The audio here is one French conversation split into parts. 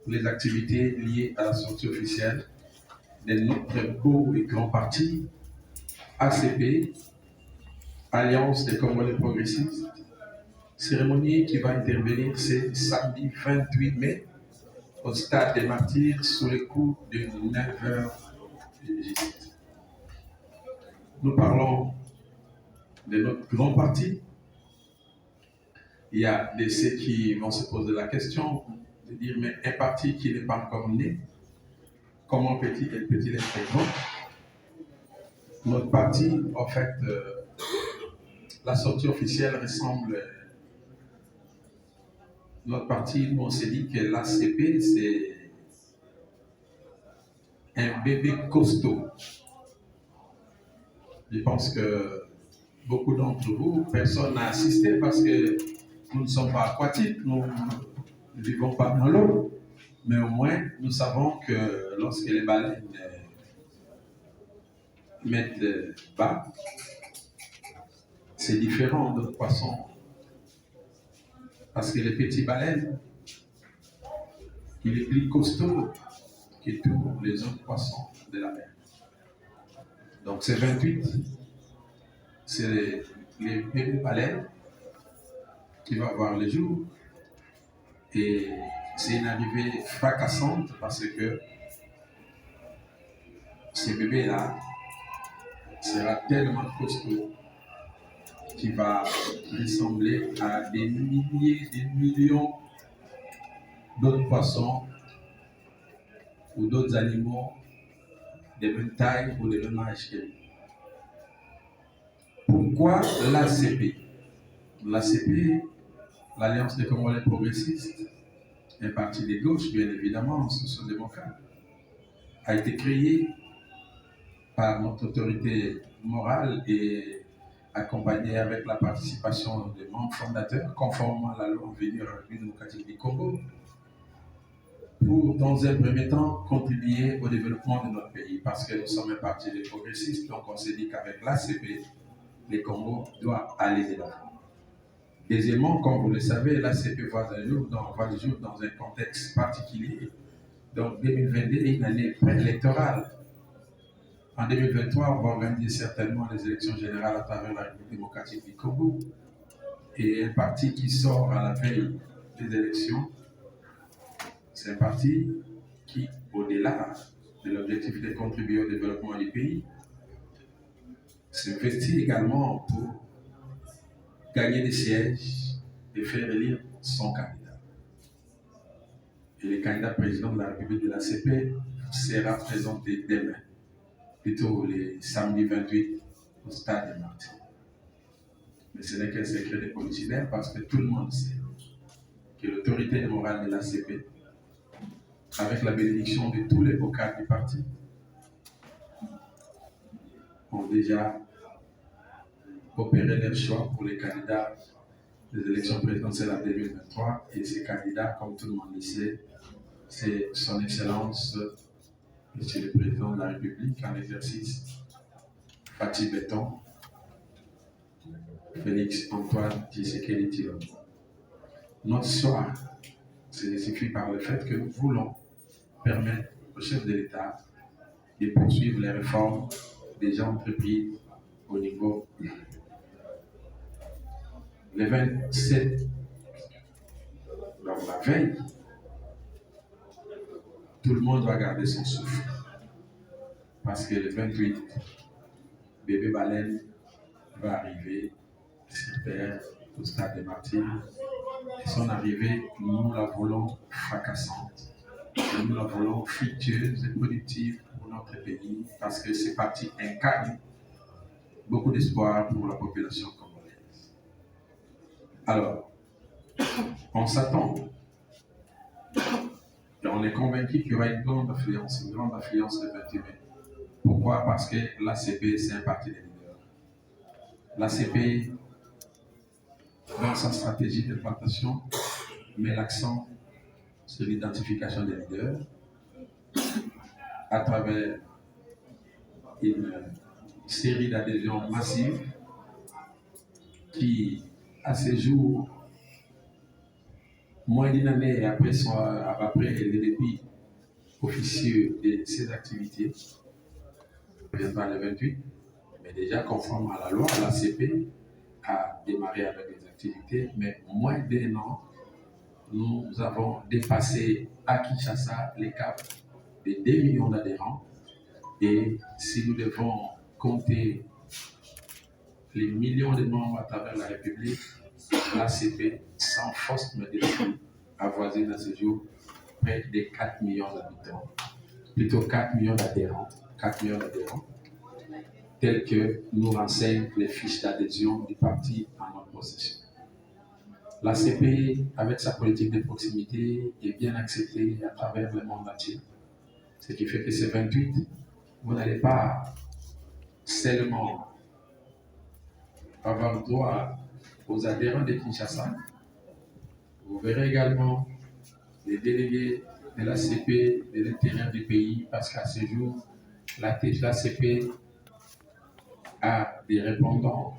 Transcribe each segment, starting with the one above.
les activités liées à la sortie officielle de notre beau et grand parti, ACP, Alliance des Congolais progressistes. Cérémonie qui va intervenir ce samedi 28 mai au stade des Martyrs sous les coups de 9h. Nous parlons de notre grand parti. Il y a de ceux qui vont se poser la question de dire, mais un parti qui n'est pas encore né, comment peut-il être grand? Notre parti, en fait, la sortie officielle ressemble. Notre parti, nous, on s'est dit que l'ACP, c'est un bébé costaud. Je pense que beaucoup d'entre vous, personne n'a assisté parce que nous ne sommes pas aquatiques, nous ne vivons pas dans l'eau. Mais au moins, nous savons que lorsque les baleines mettent bas, c'est différent d'autres poissons. Parce que les petits baleines, il est plus costaud que tous les autres poissons de la mer. Donc c'est 28, c'est les bébés baleines qui vont voir le jour. Et c'est une arrivée fracassante parce que ces bébés-là sera tellement costaud qu'il va ressembler à des milliers, des millions d'autres poissons ou d'autres animaux de même taille ou de même âge que lui. Pourquoi l'ACP? L'ACP, l'Alliance des Congolais progressistes, un parti de gauche, bien évidemment, social-démocrate, a été créé par notre autorité morale et accompagné avec la participation des membres fondateurs, conformément à la loi en vigueur de la République démocratique du Congo, pour, dans un premier temps, contribuer au développement de notre pays, parce que nous sommes un parti de progressistes, donc on s'est dit qu'avec l'ACP, le Congo doit aller de l'avant. Deuxièmement, comme vous le savez, l'ACP voit le jour dans un contexte particulier. Donc 2022 est une année préélectorale. En 2023, on va organiser certainement les élections générales à travers la République démocratique du Congo. Et un parti qui sort à la veille des élections, c'est un parti qui, au-delà de l'objectif de contribuer au développement du pays, s'investit également pour gagner des sièges et faire élire son candidat. Et le candidat président de la République de l'ACP sera présenté demain, plutôt le samedi 28 au stade des Martyrs. Mais ce n'est qu'un secret de polichinelle parce que tout le monde sait que l'autorité morale de l'ACP, avec la bénédiction de tous les hauts cadres du parti, ont déjà opéré leur choix pour les candidats des élections présidentielles en 2023. Et ces candidats, comme tout le monde le sait, c'est son Excellence, Monsieur le Président de la République en exercice, Fatou Béton, Félix Antoine Tshisekedi Tshilombo. Notre choix se justifie par le fait que nous voulons permettre au chef de l'État de poursuivre les réformes déjà entreprises au niveau. Le 27, donc la veille, tout le monde doit garder son souffle. Parce que le 28, bébé baleine va arriver sur Terre au stade des Martyrs. Et son arrivée, nous la voulons fracassante. Et nous la voulons fructueuse et productive pour notre pays parce que ces partis incarnent beaucoup d'espoir pour la population congolaise. Alors, on s'attend et on est convaincu qu'il y aura une grande affluence le 28 mai. Pourquoi? Parce que l'ACP, c'est un parti de leaders. L'ACP, dans sa stratégie de plantation, met l'accent sur l'identification des leaders à travers une série d'adhésions massives qui, à ce jour, moins d'une année après le début officieux de ces activités, viendra le 28, mais déjà conforme à la loi, la CP a démarré avec les activités, mais moins d'un an, nous avons dépassé à Kinshasa les caps de 2 millions d'adhérents. Et si nous devons compter les millions de membres à travers la République, l'ACP, sans fausse modestie, avoisine à ce jour près de 4 millions d'habitants, plutôt 4 millions d'adhérents, 4 millions d'adhérents, tels que nous renseignent les fiches d'adhésion du parti en notre possession. L'ACP, avec sa politique de proximité, est bien acceptée à travers le monde entier. Ce qui fait que ces 28, vous n'allez pas seulement avoir droit aux adhérents de Kinshasa. Vous verrez également les délégués de l'ACP de l'intérieur du pays, parce qu'à ce jour, l'ACP a des répondants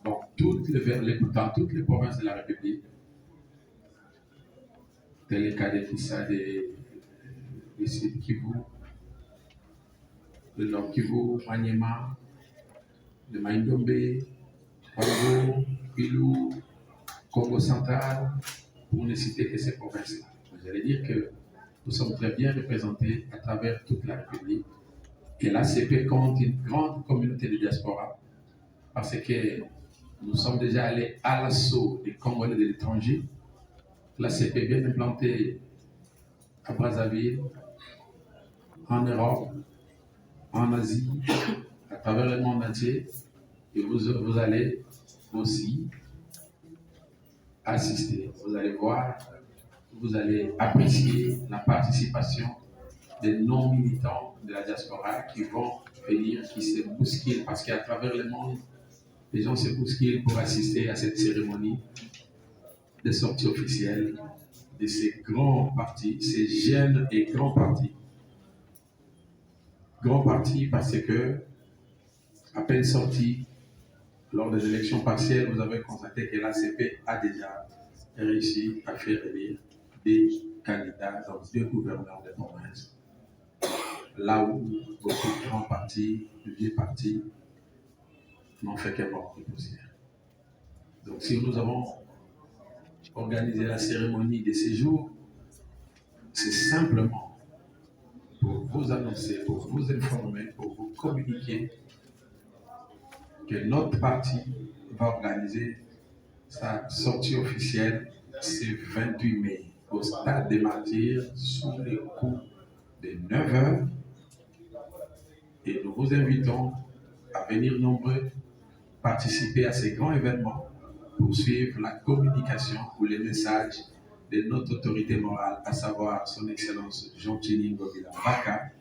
dans toutes les provinces de la République, tel le cas de Fissa, de Sud Kivu, de Nord Kivu, Maniema, de Maïndombe, Congo, Pilou, Congo central, pour ne citer que ces provinces-là. J'allais dire que nous sommes très bien représentés à travers toute la République. Et l'ACP compte une grande communauté de diaspora, parce que nous sommes déjà allés à l'assaut des Congolais de l'étranger. L'ACP est bien implantée à Brazzaville, en Europe, en Asie, à travers le monde entier. Et vous allez aussi assister, vous allez voir, vous allez apprécier la participation des non-militants de la diaspora qui vont venir, qui se bousculent, parce qu'à travers le monde, les gens se bousculent pour assister à cette cérémonie de sortie officielle de ces grands partis, ces jeunes et grands partis. Grands partis parce que, à peine sortis, lors des élections partielles, vous avez constaté que l'ACP a déjà réussi à faire élire des candidats dans 2 gouverneurs de province. Là où beaucoup de grands partis, de vieux partis, n'ont fait qu'un mort de poussière. Donc si nous avons organisé la cérémonie de séjour, c'est simplement pour vous annoncer, pour vous informer, pour vous communiquer que notre parti va organiser sa sortie officielle ce 28 mai au stade des Martyrs sous les coups de 9 h. Et nous vous invitons à venir nombreux participer à ces grands événements pour suivre la communication ou les messages de notre autorité morale, à savoir son Excellence Jean-Tini Ngobila Mbaka,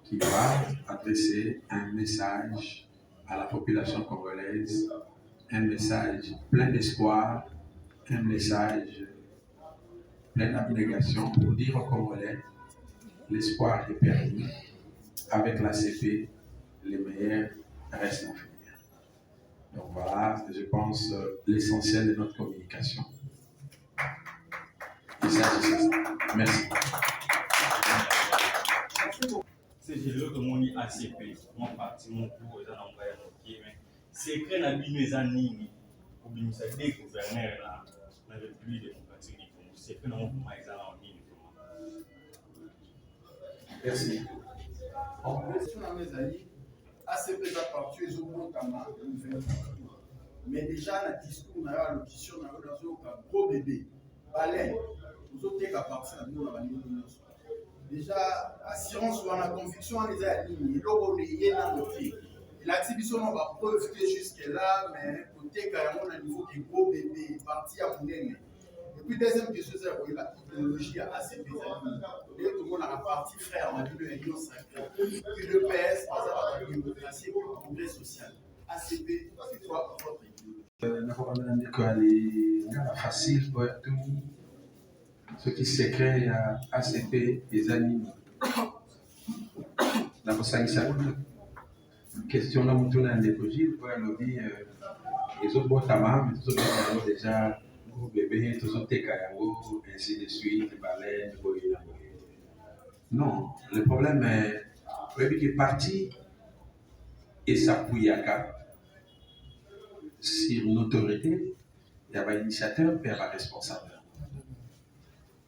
qui va adresser un message à la population congolaise, un message plein d'espoir, un message plein d'abnégation pour dire aux Congolais l'espoir est permis. Avec l'ACP, les meilleurs restent à venir. Donc voilà, je pense, l'essentiel de notre communication. Et ça, c'est ça. Merci. C'est le que mon ACP, mon parti, mon groupe, les envoyés mais c'est que la bino les animi, ou bien ça des gouverneurs là, dans la République démocratique du Congo, c'est que non pour les animi. Merci. En question dans mes amis, ACP a parti aux autres camarades de nouvelles. Mais déjà, le discours, dans l'audition, dans un gros bébé, baleine, aux autres qui appartiennent à nous, dans la ligne de notre. Déjà, assurance ou en conviction, on les a alignés. L'eau, on est dans le pied. L'activité, on va preuve que jusque-là, mais côté carrément, à niveau des gros bébés, parti à Mounene. Et puis, deuxième question, c'est la idéologie à ACP. Tout le monde a la partie frère, on a vu l'union sacrée. Puis le PS, par exemple, la démocratie et le progrès social. ACP, c'est quoi votre idéologie? Facile pour tout ce qui se crée à ACP des animaux. La question là, on a un dépôt, les autres boîtes à main, mais tous les autres déjà bébé, tout ça, ainsi de suite, baleine, non, le problème est, le bébé qui est parti et s'appuiaka sur une autorité, il y avait un initiateur et il y avait un responsable.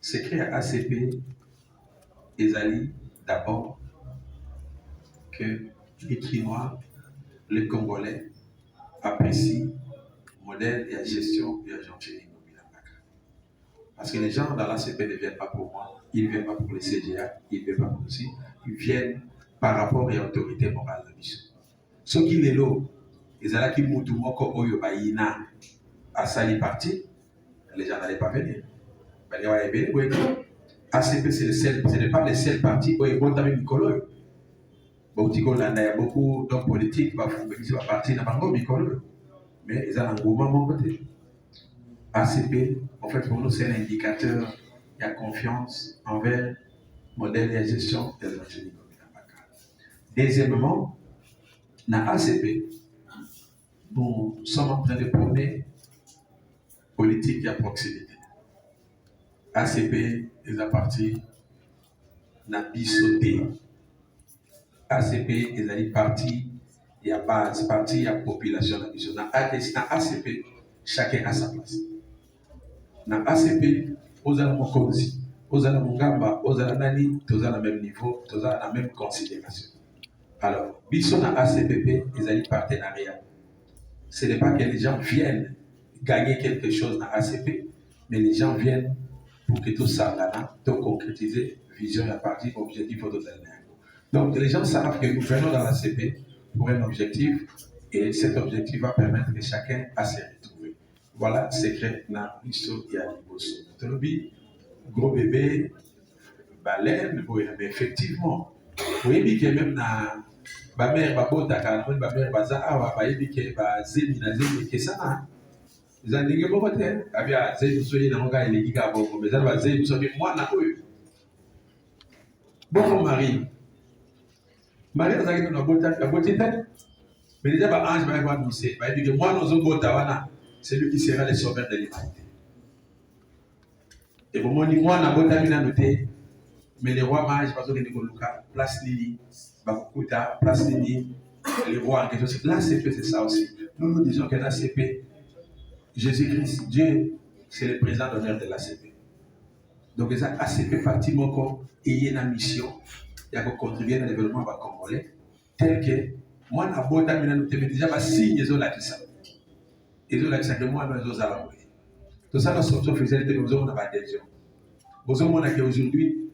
C'est créé à ACP, Ezali, d'abord, que les Chinois, les Congolais apprécient le modèle et la gestion de la Jean-Chéline. Parce que les gens dans l'ACP ne viennent pas pour moi, ils ne viennent pas pour les CGA, ils ne viennent pas pour aussi, ils viennent par rapport à l'autorité morale de la mission. Ce qui est là, ils ont qui moutou moko oyo baïna à sali parti, les gens n'allaient pas venir. ACP, ce n'est pas le seul parti où ils vont avec Mikolo. Il y a beaucoup d'hommes politiques qui sont partis dans Mikolo. Mais ils ont un gros moment côté. ACP, en fait, pour nous, c'est un indicateur. Il y a confiance envers le modèle de gestion de la Jean-Chéline. Deuxièmement, dans ACP, nous sommes en train de prôner politique de proximité. ACP est à partir de bisoté. ACP est à partir de la base, partie de la population de la mission. Dans ACP, chacun a sa place. Dans ACP, vous avez mon cause, vous avez mon gamba, vous avez nani, tous à le même niveau, tous à la même considération. Alors, biso dans ACPP, ils ont partenariat. Ce n'est pas que les gens viennent gagner quelque chose dans ACP, mais les gens viennent pour que tout ça, tout concrétiser, vision à partir objectif de l'année. Donc, les gens savent que nous venons dans l'ACP pour un objectif, et cet objectif va permettre que chacun a se retrouver. Voilà le secret dans l'histoire de Liboso. Tolobi, gros bébé, baleine, mais effectivement, vous voyez que même dans ma mère, ma mère, baza, zemi na zemi kesana. Zandinge bobote, abia zemi soye na monga elegika bongo, mais zalba zemi soye mwana oyo. Bon mari. Marie azaki na bota tête. Mais déjà ba ange va annoncer, va dire que moi nous sommes bota c'est lui qui sera le sauveur de l'humanité. Et bon moi na bota mina noté, mais les rois mages parce que les Luka place Lili, Bakuta, place Lili, les rois en question. L'ACP c'est ça aussi. Nous disons que l'ACP, Jésus-Christ, Dieu, c'est le président d'honneur de l'ACP. Donc les ACP parti moko et une mission. Il y a contribuer à développement congolais, tel que moi, je suis déjà signe des autres qui sont. Les autres qui sont que moi, nous sommes à tout ça, nous sommes officiels de nous avons adhésion. Vous avez aujourd'hui,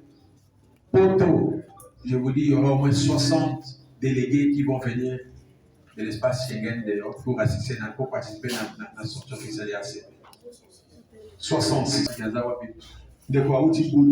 je vous dis, il y aura au moins 60 délégués qui vont venir de l'espace Schengen pour assister, pour participer à la sortie officielle de la CP. 66 qui ont